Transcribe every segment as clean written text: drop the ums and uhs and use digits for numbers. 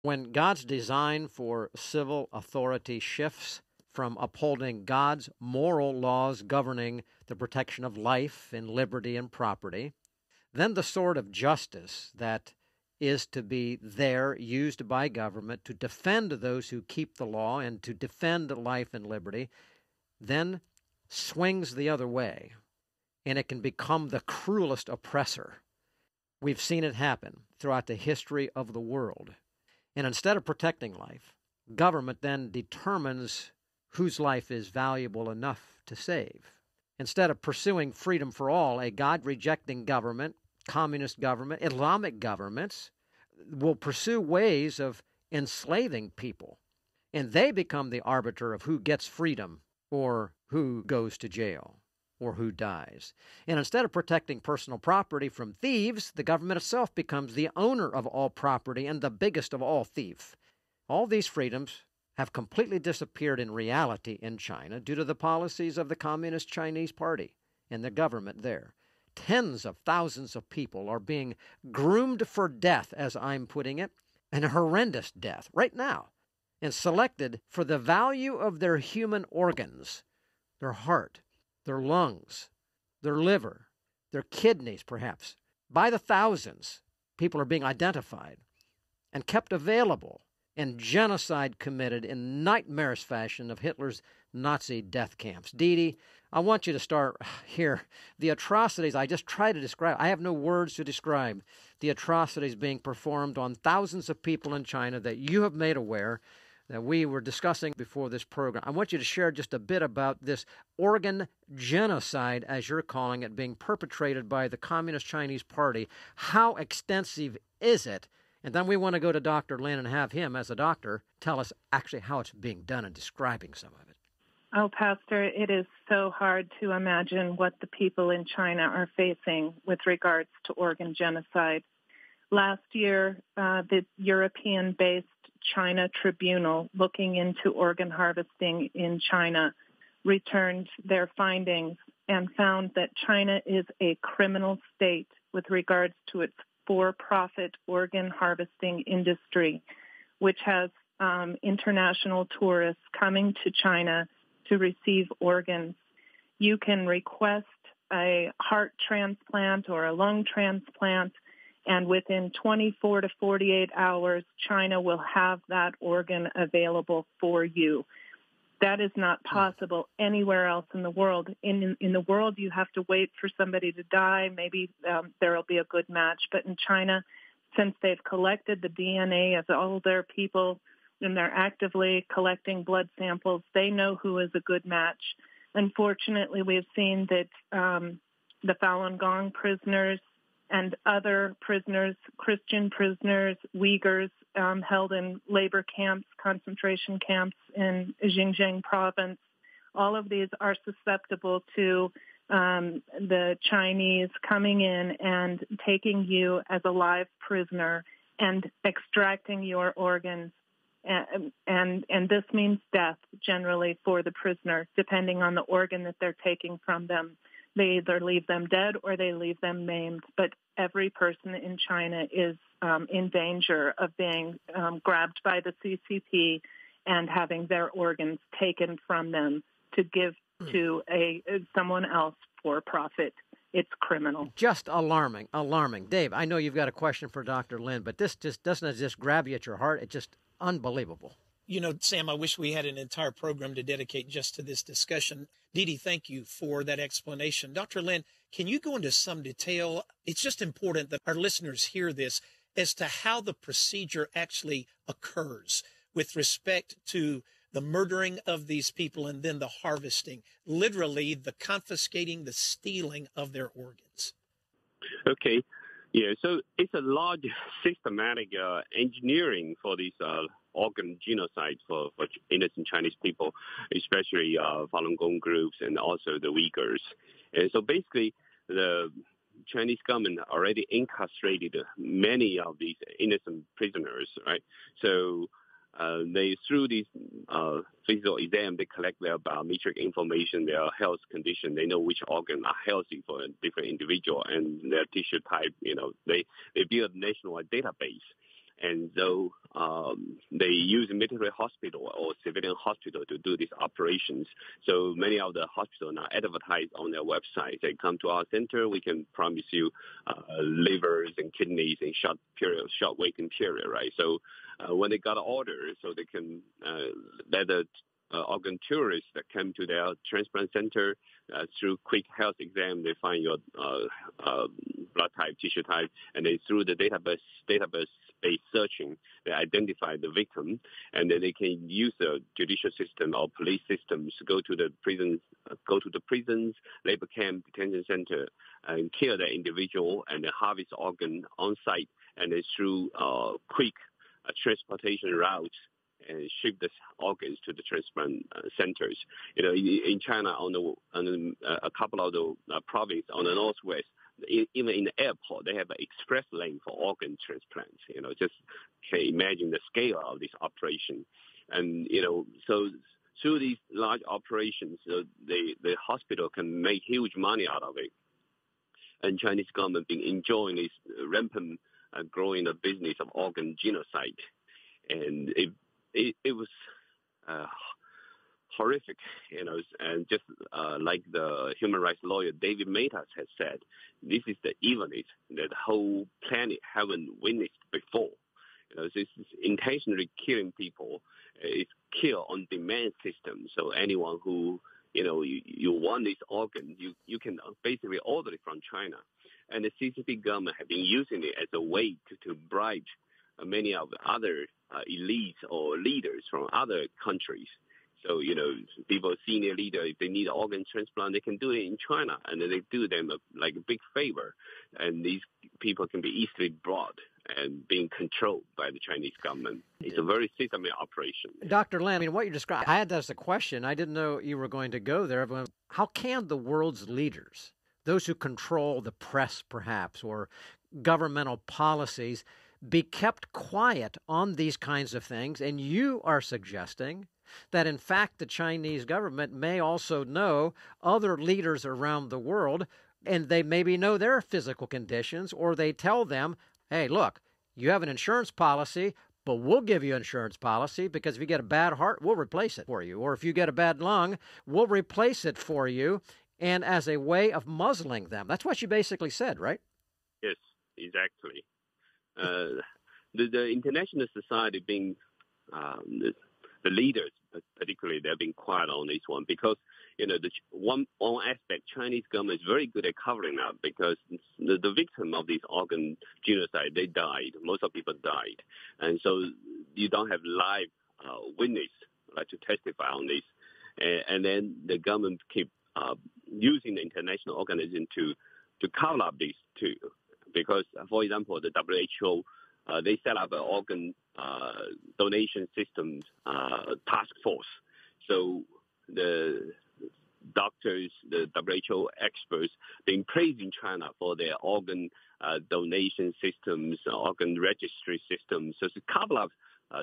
When God's design for civil authority shifts from upholding God's moral laws governing the protection of life and liberty and property, then the sword of justice that is to be there used by government to defend those who keep the law and to defend life and liberty, then swings the other way, and it can become the cruelest oppressor. We've seen it happen throughout the history of the world. And instead of protecting life, government then determines whose life is valuable enough to save. Instead of pursuing freedom for all, a God-rejecting government, communist government, Islamic governments will pursue ways of enslaving people, and they become the arbiter of who gets freedom or who goes to jail or who dies. And instead of protecting personal property from thieves, the government itself becomes the owner of all property and the biggest of all thieves. All these freedoms have completely disappeared in reality in China due to the policies of the Communist Chinese Party and the government there. Tens of thousands of people are being groomed for death, as I'm putting it, and a horrendous death right now, and selected for the value of their human organs, their heart, their lungs, their liver, their kidneys perhaps. By the thousands, people are being identified and kept available, and genocide committed in nightmarish fashion of Hitler's Nazi death camps. Dede, I want you to start here. The atrocities I just try to describe, I have no words to describe the atrocities being performed on thousands of people in China that you have made aware, that we were discussing before this program. I want you to share just a bit about this organ genocide, as you're calling it, being perpetrated by the Communist Chinese Party. How extensive is it? And then we want to go to Dr. Lin and have him, as a doctor, tell us actually how it's being done and describing some of it. Oh, Pastor, it is so hard to imagine what the people in China are facing with regards to organ genocide. Last year, the European-based China Tribunal, looking into organ harvesting in China, returned their findings and found that China is a criminal state with regards to its for-profit organ harvesting industry, which has international tourists coming to China to receive organs. You can request a heart transplant or a lung transplant, and within 24 to 48 hours, China will have that organ available for you. That is not possible anywhere else in the world. In the world, you have to wait for somebody to die. Maybe there will be a good match. But in China, since they've collected the DNA of all their people and they're actively collecting blood samples, they know who is a good match. Unfortunately, we have seen that the Falun Gong prisoners and other prisoners, Christian prisoners, Uyghurs, held in labor camps, concentration camps in Xinjiang province. All of these are susceptible to the Chinese coming in and taking you as a live prisoner and extracting your organs. And this means death generally for the prisoner, depending on the organ that they're taking from them. They either leave them dead or they leave them maimed. But every person in China is in danger of being grabbed by the CCP and having their organs taken from them to give to someone else for profit. It's criminal. Just alarming. Dave, I know you've got a question for Dr. Lin, but this just doesn't just grab you at your heart. It's just unbelievable. You know, Sam, I wish we had an entire program to dedicate just to this discussion. Dede, thank you for that explanation. Dr. Lin, can you go into some detail? It's just important that our listeners hear this as to how the procedure actually occurs with respect to the murdering of these people and then the harvesting, literally the confiscating, the stealing of their organs. Okay. Yeah, so it's a large systematic engineering for these organ genocide for innocent Chinese people, especially Falun Gong groups and also the Uyghurs. And so basically, the Chinese government already incarcerated many of these innocent prisoners, right? So they, through these physical exam, they collect their biometric information, their health condition. They know which organ are healthy for a different individual and their tissue type. You know, they build a nationwide database. And so they use a military hospital or civilian hospital to do these operations. So many of the hospitals now advertise on their website. They come to our center, we can promise you livers and kidneys in short waiting period, right? So when they got an order, so they can let the organ tourists that come to their transplant center through quick health exam, they find your blood type, tissue type, and then through the database-based searching, they identify the victim, and then they can use the judicial system or police systems to go to the prisons, labor camp, detention center, and kill the individual and then harvest organ on site, and then through quick transportation routes and ship the organs to the transplant centers. You know, in China, on a couple of the provinces on the northwest, even in the airport, they have an express lane for organ transplants. You know, just can imagine the scale of this operation. And, you know, so through these large operations, the hospital can make huge money out of it. And Chinese government been enjoying this rampant growing the business of organ genocide. And it was horrific, you know, and just like the human rights lawyer David Matas has said, this is the evilness that the whole planet haven't witnessed before. You know, this is intentionally killing people. It's kill on demand system. So anyone who, you know, you want this organ, you can basically order it from China. And the CCP government have been using it as a way to bribe many of the other elites or leaders from other countries. So, you know, people, senior leaders, if they need an organ transplant, they can do it in China, and then they do them a big favor. And these people can be easily brought and being controlled by the Chinese government. It's a very systematic operation. Dr. Lin, I mean, what you described, I had that as a question. I didn't know you were going to go there. How can the world's leaders, those who control the press perhaps, or governmental policies, be kept quiet on these kinds of things? And you are suggesting that, in fact, the Chinese government may also know other leaders around the world, and they maybe know their physical conditions, or they tell them, hey, look, you have an insurance policy, but we'll give you an insurance policy because if you get a bad heart, we'll replace it for you. Or if you get a bad lung, we'll replace it for you, and as a way of muzzling them. That's what you basically said, right? Yes, exactly. The international society being the leaders, particularly, they've been quiet on this one because, you know, the one aspect, Chinese government is very good at covering up because the victim of this organ genocide, they died. Most of people died. And so you don't have live witness to testify on this. And then the government keep using the international organism to cover up this too. Because, for example, the WHO, they set up an organ donation systems task force. So the doctors, the WHO experts, been praising China for their organ donation systems, organ registry systems. So to cover up,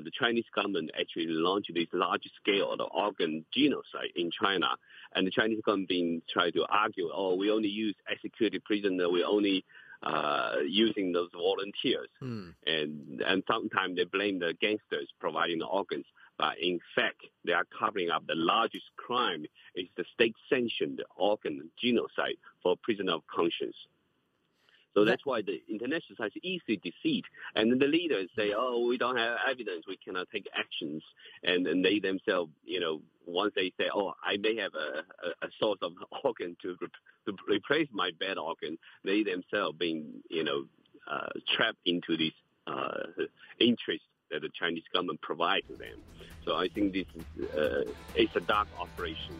the Chinese government actually launched this large-scale organ genocide in China. And the Chinese government been trying to argue, we only use executed prisoners, we only using those volunteers. And sometimes they blame the gangsters providing the organs. But in fact, they are covering up the largest crime is the state-sanctioned organ genocide for prisoner of conscience. So that's why the international society is easily deceived. And then the leaders say, we don't have evidence, we cannot take actions. And they themselves, you know, once they say, I may have a source of organ to replace my bad organ, they themselves being, you know, trapped into this interest that the Chinese government provides to them. So I think this is it's a dark operation.